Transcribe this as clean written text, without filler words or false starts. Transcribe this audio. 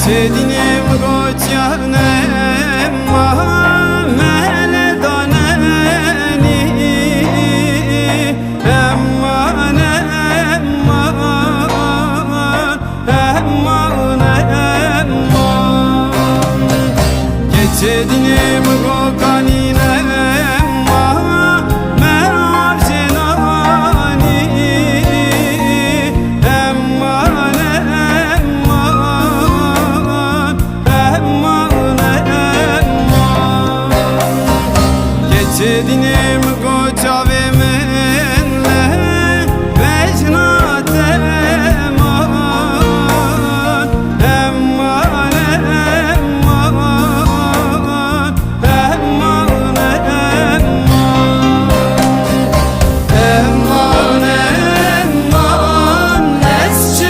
Geçedinim goçyanem mahmele daneni Emman emman emman emman Geçedinim gokaninem Sedine